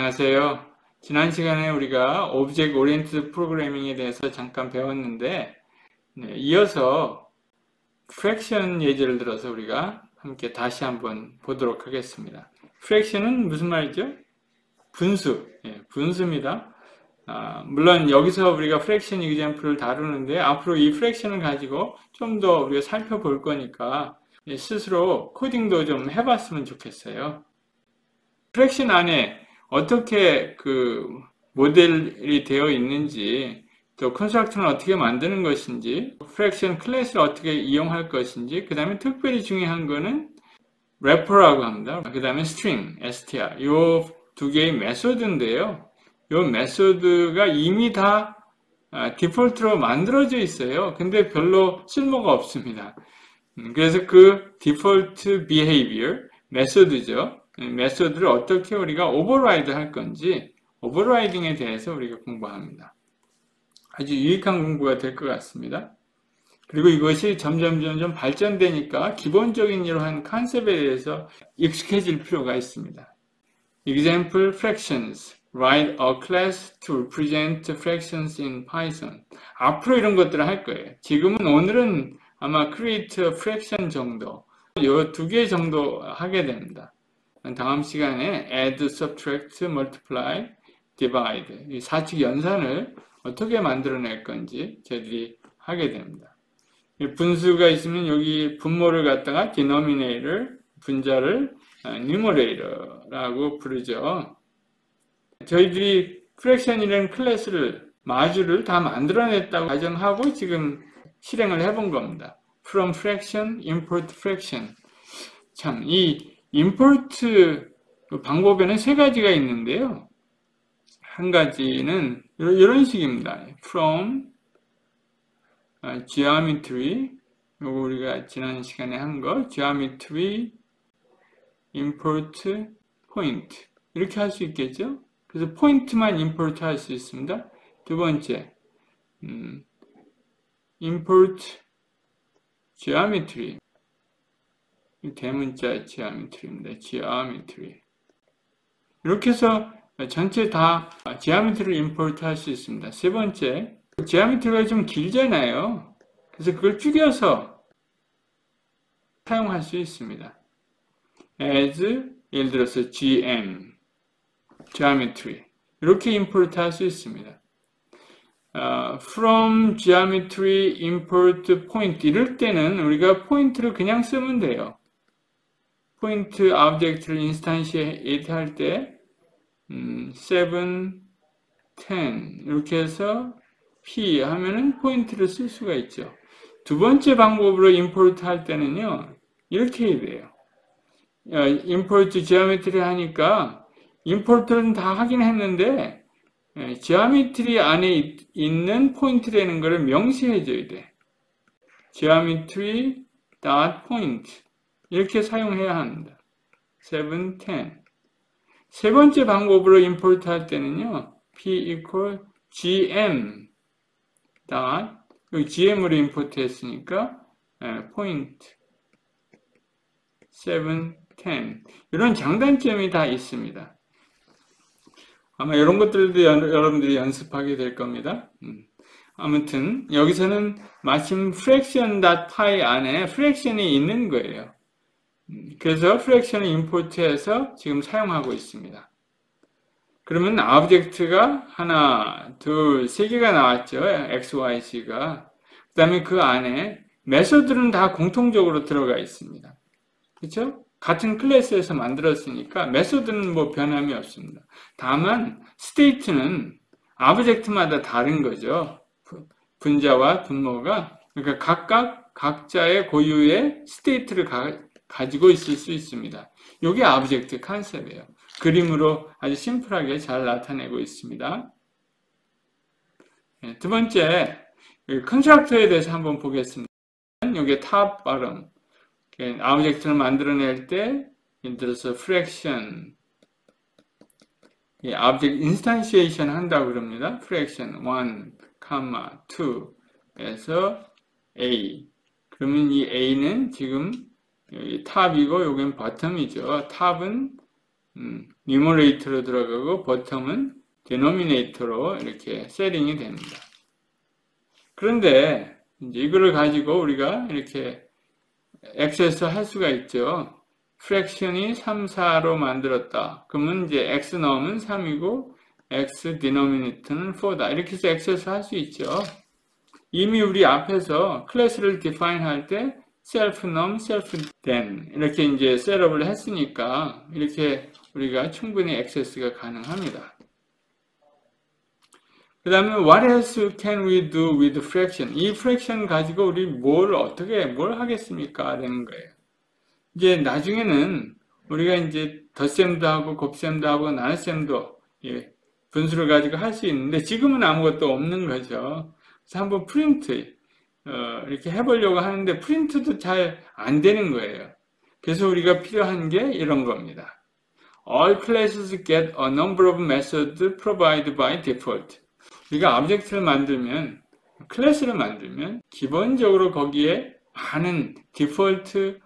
안녕하세요. 지난 시간에 우리가 오브젝트 오리엔티드 프로그래밍에 대해서 잠깐 배웠는데 이어서 프랙션 예제를 들어서 우리가 함께 다시 한번 보도록 하겠습니다. 프랙션은 무슨 말이죠? 분수, 분수입니다. 물론 여기서 우리가 프랙션 이그젬플을 다루는데 앞으로 이 프랙션을 가지고 좀 더 우리가 살펴볼 거니까 스스로 코딩도 좀 해봤으면 좋겠어요. 프랙션 안에 어떻게 그 모델이 되어 있는지, 또 컨스트럭터는 어떻게 만드는 것인지, 프랙션 클래스를 어떻게 이용할 것인지, 그 다음에 특별히 중요한 거는 래퍼라고 합니다. 그 다음에 string, str. 요 두 개의 메소드인데요. 요 메소드가 이미 다 디폴트로 만들어져 있어요. 근데 별로 쓸모가 없습니다. 그래서 그 디폴트 behavior, 메소드죠. 메소드를 어떻게 우리가 오버라이드 할 건지, 오버라이딩에 대해서 우리가 공부합니다. 아주 유익한 공부가 될 것 같습니다. 그리고 이것이 점점 발전되니까 기본적인 이러한 컨셉에 대해서 익숙해질 필요가 있습니다. Example fractions. Write a class to represent fractions in Python. 앞으로 이런 것들을 할 거예요. 지금은 오늘은 아마 create a fraction 정도, 이 두 개 정도 하게 됩니다. 다음 시간에 add, subtract, multiply, divide, 이 사칙 연산을 어떻게 만들어낼 건지 저희들이 하게 됩니다. 분수가 있으면 여기 분모를 갖다가 denominator, 분자를 numerator라고 부르죠. 저희들이 fraction이라는 클래스를, 마주를 다 만들어냈다고 가정하고 지금 실행을 해본 겁니다. From fraction, import fraction. 참, 이 import 방법에는 세 가지가 있는데요. 한 가지는 이런 식입니다. From geometry, 요거 우리가 지난 시간에 한 거, geometry, import, point. 이렇게 할 수 있겠죠? 그래서 포인트만 import 할 수 있습니다. 두 번째, import geometry. 대문자 geometry입니다. geometry. 이렇게 해서 전체 다 geometry를 import 할 수 있습니다. 세 번째, geometry가 좀 길잖아요. 그래서 그걸 줄여서 사용할 수 있습니다. as, 예를 들어서 gm, geometry. 이렇게 import 할 수 있습니다. from geometry, import point. 이럴 때는 우리가 포인트를 그냥 쓰면 돼요. 포인트 오브젝트를 인스탄시에이트 할 때 7, 10 이렇게 해서 p 하면은 포인트를 쓸 수가 있죠. 두 번째 방법으로 import 할 때는요, 이렇게 해야 돼요. import geometry 하니까 import는 다 하긴 했는데 geometry 안에 있는 포인트라는 것을 명시해 줘야 돼. geometry dot point 이렇게 사용해야 합니다. 7, 10. 세 번째 방법으로 import 할 때는요, p equal gm dot, 여기 gm으로 import 했으니까 point 7, 10. 이런 장단점이 다 있습니다. 아마 이런 것들도 여러분들이 연습하게 될 겁니다. 아무튼 여기서는 마침 fraction.py 안에 fraction이 있는 거예요. 그래서 fraction을 임포트해서 지금 사용하고 있습니다. 그러면 오브젝트가 하나, 둘, 세 개가 나왔죠. x, y, z가. 그 다음에 그 안에 메소드는 다 공통적으로 들어가 있습니다. 그렇죠? 같은 클래스에서 만들었으니까 메소드는 뭐 변함이 없습니다. 다만 스테이트는 오브젝트마다 다른 거죠. 분자와 분모가. 그러니까 각자의 고유의 스테이트를 가지고 있을 수 있습니다. 이게 오브젝트 컨셉이에요. 그림으로 아주 심플하게 잘 나타내고 있습니다. 두 번째, 컨스트럭터에 대해서 한번 보겠습니다. 이게 탑, 바텀. 오브젝트를 만들어낼 때, 예를 들어서 fraction, 오브젝트 인스탄시에이션 한다고 그럽니다. fraction 1, 2에서 a. 그러면 이 a는 지금 여기 탑이고 여기는 바텀이죠. 탑은 뉴머레이터로 들어가고 버텀은 데노미네이터로 이렇게 세팅이 됩니다. 그런데 이제 이거를 가지고 우리가 이렇게 액세스 할 수가 있죠. 프랙션이 3, 4로 만들었다. 그러면 이제 x 넣으면 3이고 x 디노미네이터는 4다. 이렇게 해서 액세스 할 수 있죠. 이미 우리 앞에서 클래스를 define 할 때 self num, self then 이렇게 이제 셋업을 했으니까 이렇게 우리가 충분히 액세스가 가능합니다. 그 다음에 what else can we do with fraction? 이 fraction 가지고 우리 뭘 하겠습니까? 라는 거예요. 이제 나중에는 우리가 이제 덧셈도 하고 곱셈도 하고 나눗셈도 분수를 가지고 할 수 있는데 지금은 아무것도 없는 거죠. 그래서 한번 프린트 이렇게 해보려고 하는데 프린트도 잘 안 되는 거예요. 그래서 우리가 필요한 게 이런 겁니다. All classes get a number of methods provided by default. 우리가 오브젝트를 만들면, 클래스를 만들면 기본적으로 거기에 많은 디폴트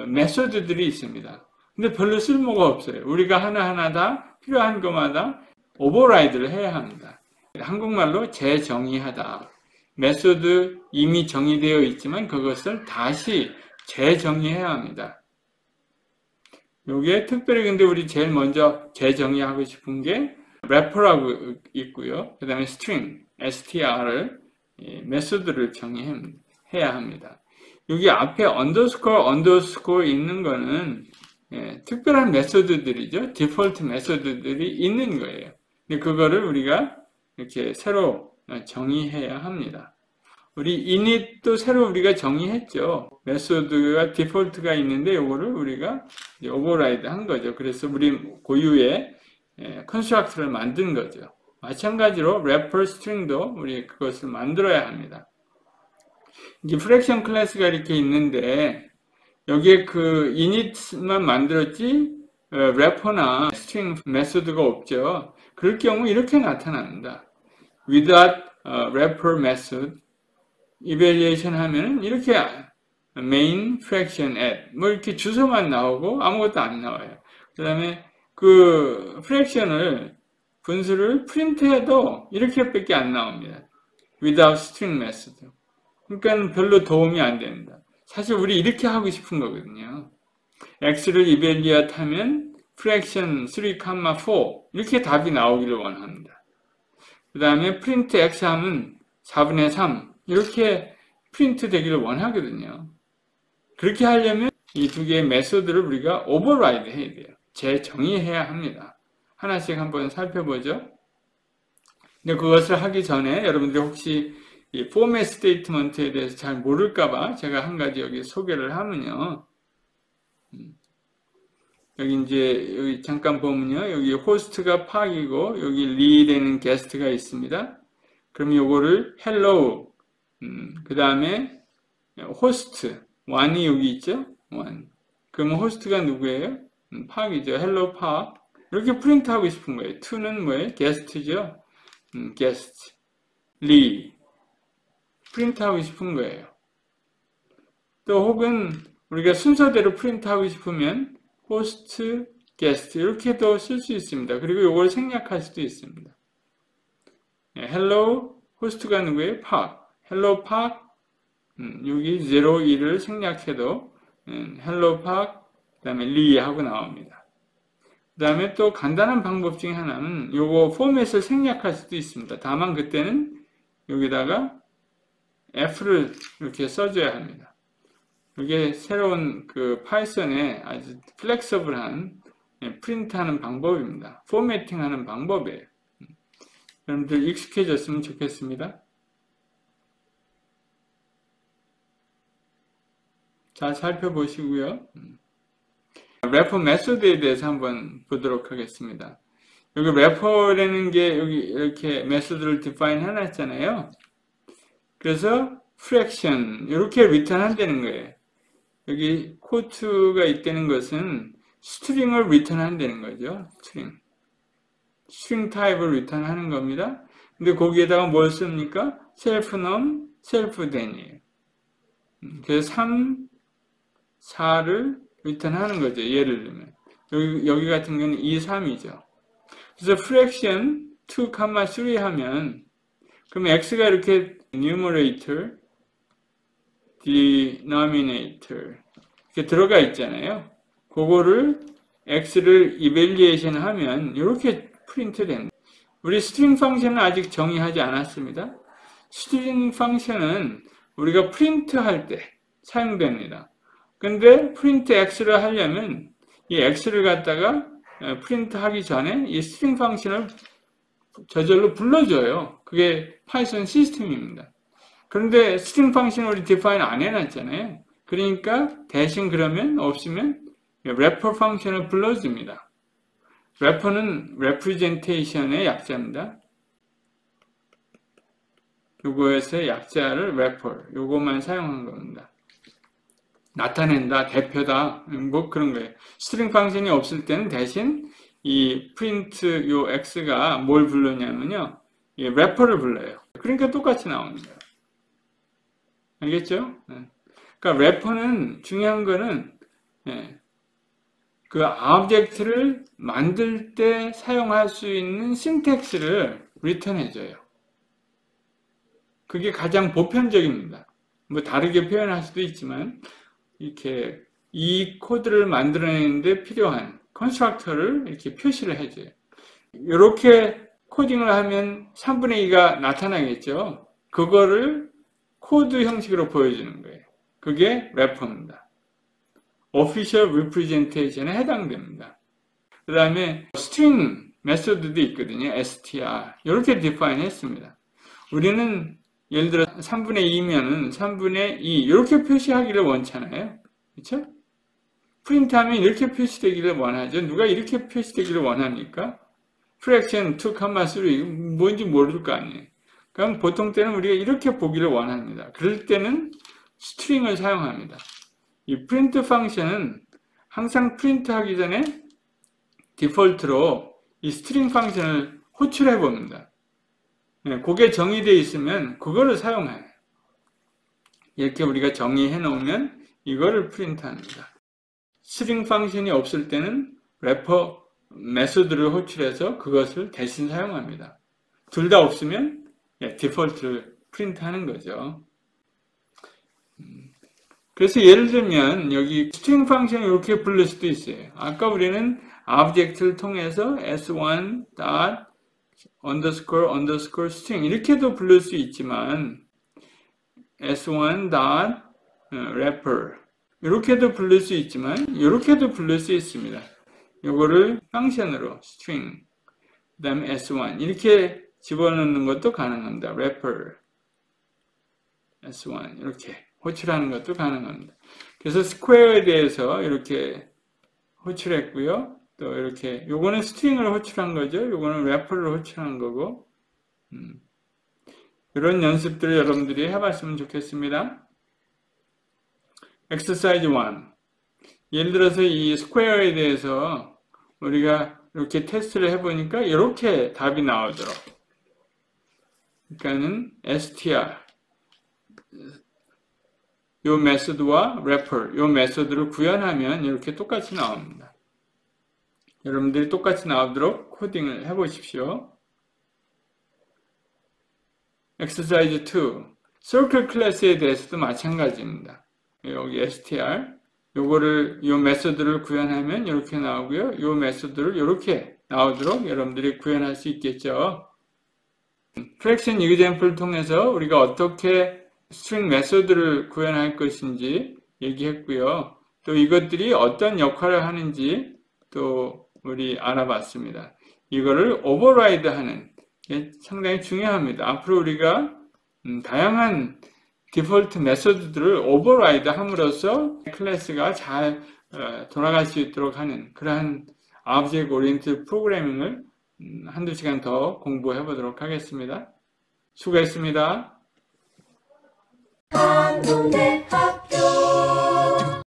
메소드들이 있습니다. 근데 별로 쓸모가 없어요. 우리가 하나하나 다 필요한 것마다 오버라이드를 해야 합니다. 한국말로 재정의하다. 메소드 이미 정의되어 있지만 그것을 다시 재정의해야 합니다. 요게 특별히 근데 우리 제일 먼저 재정의하고 싶은 게 래퍼라고 있고요. 그 다음에 string, str을 메소드를 정의해야 합니다. 여기 앞에 언더스코어 있는 거는 특별한 메소드들이죠. 디폴트 메소드들이 있는 거예요. 근데 그거를 우리가 이렇게 새로 정의해야 합니다. 우리 init도 새로 우리가 정의했죠. 메소드가 디폴트가 있는데 이거를 우리가 오버라이드 한 거죠. 그래서 우리 고유의 컨스트럭트를 만든 거죠. 마찬가지로 래퍼 스트링도 우리 그것을 만들어야 합니다. 이제 프랙션 클래스가 이렇게 있는데 여기에 그 init만 만들었지 래퍼나 스트링 메소드가 없죠. 그럴 경우 이렇게 나타납니다. without wrapper method evaluation 하면은 이렇게 main fraction at 뭐 이렇게 주소만 나오고 아무것도 안 나와요. 그 다음에 그 프랙션을 분수를 프린트해도 이렇게밖에 안 나옵니다. without string method. 그러니까 별로 도움이 안 됩니다. 사실 우리 이렇게 하고 싶은 거거든요. x를 evaluate 하면 fraction 3, 4 이렇게 답이 나오기를 원합니다. 그 다음에 print x 하면 4분의 3 이렇게 프린트 되기를 원하거든요. 그렇게 하려면 이 두 개의 메소드를 우리가 오버라이드 해야 돼요. 재정의해야 합니다. 하나씩 한번 살펴보죠. 근데 그것을 하기 전에 여러분들이 혹시 이 포맷 스테이트먼트에 대해서 잘 모를까봐 제가 한 가지 여기 소개를 하면요. 여기 이제 여기 잠깐 보면요. 여기 호스트가 팍이고 여기 리되는 게스트가 있습니다. 그럼 요거를 hello 그 다음에 호스트 원이 여기 있죠. 원. 그러면 호스트가 누구예요? 팍이죠. hello 팍. 이렇게 프린트 하고 싶은 거예요. to는 뭐예요? 게스트죠. 게스트. 리. 프린트 하고 싶은 거예요. 또 혹은 우리가 순서대로 프린트 하고 싶으면 호스트, 게스트 이렇게도 쓸 수 있습니다. 그리고 이걸 생략할 수도 있습니다. hello 호스트가 누구예요? 팍. hello 팍. 여기 0, 1을 생략해도 hello 팍 그 다음에 리 하고 나옵니다. 그 다음에 또 간단한 방법 중에 하나는 요거 포맷을 생략할 수도 있습니다. 다만 그때는 여기다가 F를 이렇게 써줘야 합니다. 이게 새로운 그 파이썬의 아주 플렉서블한 프린트하는 방법입니다. 포매팅하는 방법이에요. 여러분들 익숙해졌으면 좋겠습니다. 잘 살펴보시고요. 래퍼 메소드에 대해서 한번 보도록 하겠습니다. 여기 래퍼라는 게 여기 이렇게 메소드를 define 해놨잖아요. 그래서 fraction 이렇게 return 한다는 거예요. 여기 quote가 있다는 것은 스트링을 return 한다는 거죠. 스트링 타입을 return 하는 겁니다. 근데 거기에다가 뭘 씁니까? self num, self then이에요. 그래서 3, 4를 return 하는 거죠. 예를 들면 여기 같은 경우는 2, 3이죠. 그래서 fraction 2, 3 하면 그럼 x가 이렇게 numerator, denominator 이렇게 들어가 있잖아요. 그거를 x를 evaluation 하면 이렇게 프린트 됩니다. 우리 스트링 펑션은 아직 정의하지 않았습니다. 스트링 펑션은 우리가 프린트 할 때 사용됩니다. 근데 프린트 x를 하려면 이 x를 갖다가 프린트 하기 전에 이 스트링 펑션을 저절로 불러줘요. 그게 파이썬 시스템입니다. 그런데 스트링 펑션을 우리 define 안 해놨잖아요. 그러니까 대신 그러면 없으면 wrapper 펑션을 불러줍니다. wrapper는 representation의 약자입니다. 요거에서의 약자를 wrapper, 요거만 사용한 겁니다. 나타낸다, 대표다, 뭐 그런 거예요. 스트링 펑션이 없을 때는 대신 이 프린트 요 x가 뭘 부르냐면요, 이 wrapper를 불러요. 그러니까 똑같이 나옵니다. 알겠죠? 그러니까 wrapper는 중요한 거는 그 오브젝트를 만들 때 사용할 수 있는 신텍스를 리턴해줘요. 그게 가장 보편적입니다. 뭐 다르게 표현할 수도 있지만 이렇게 이 코드를 만들어내는데 필요한 컨스트럭터를 이렇게 표시를 해줘요. 이렇게 코딩을 하면 3분의 2가 나타나겠죠. 그거를 코드 형식으로 보여주는 거예요. 그게 래퍼입니다. Official Representation에 해당됩니다. 그 다음에 string 메소드도 있거든요. str 이렇게 define 했습니다. 우리는 예를 들어 3분의 2면은 3분의 2 이렇게 표시하기를 원하잖아요. 그렇죠? 프린트하면 이렇게 표시되기를 원하죠. 누가 이렇게 표시되기를 원합니까? fraction 2, 3 뭔지 모를 거 아니에요. 그럼 보통 때는 우리가 이렇게 보기를 원합니다. 그럴 때는 스트링을 사용합니다. 이 프린트 펑션은 항상 프린트 하기 전에 디폴트로 이 스트링 펑션을 호출해 봅니다. 그게 정의되어 있으면 그거를 사용해요. 이렇게 우리가 정의해 놓으면 이거를 프린트합니다. 스트링 펑션이 없을 때는 래퍼 메소드를 호출해서 그것을 대신 사용합니다. 둘 다 없으면 디폴트를 프린트하는 거죠. 그래서 예를 들면 여기 스트링 펑션을 이렇게 부를 수도 있어요. 아까 우리는 오브젝트를 통해서 s1 underscore string 이렇게도 부를 수 있지만 s1 wrapper 이렇게도 부를 수 있지만 이렇게도 부를 수 있습니다. 이거를 펑션으로 string 그 다음에 s1 이렇게 집어넣는 것도 가능합니다. wrapper s1 이렇게 호출하는 것도 가능합니다. 그래서 스퀘어에 대해서 이렇게 호출했고요. 또 이렇게 요거는 스트링을 호출한 거죠. 요거는 래퍼를 호출한 거고 이런 연습들을 여러분들이 해봤으면 좋겠습니다. exercise 1 예를 들어서 이 스퀘어에 대해서 우리가 이렇게 테스트를 해보니까 이렇게 답이 나오도록 그러니까는 str 요 메소드와 wrapper, 요 메소드를 구현하면 이렇게 똑같이 나옵니다. 여러분들이 똑같이 나오도록 코딩을 해보십시오. Exercise 2. Circle 클래스에 대해서도 마찬가지입니다. 여기 str, 요거를, 요 메소드를 구현하면 이렇게 나오고요. 요 메소드를 이렇게 나오도록 여러분들이 구현할 수 있겠죠. fraction example을 통해서 우리가 어떻게 스트링 메소드를 구현할 것인지 얘기했고요. 또 이것들이 어떤 역할을 하는지 또 우리 알아봤습니다. 이거를 오버라이드 하는 게 상당히 중요합니다. 앞으로 우리가 다양한 디폴트 메소드들을 오버라이드 함으로써 클래스가 잘 돌아갈 수 있도록 하는 그러한 오브젝트 오리엔티드 프로그래밍을 한두 시간 더 공부해 보도록 하겠습니다. 수고했습니다. 한국대학교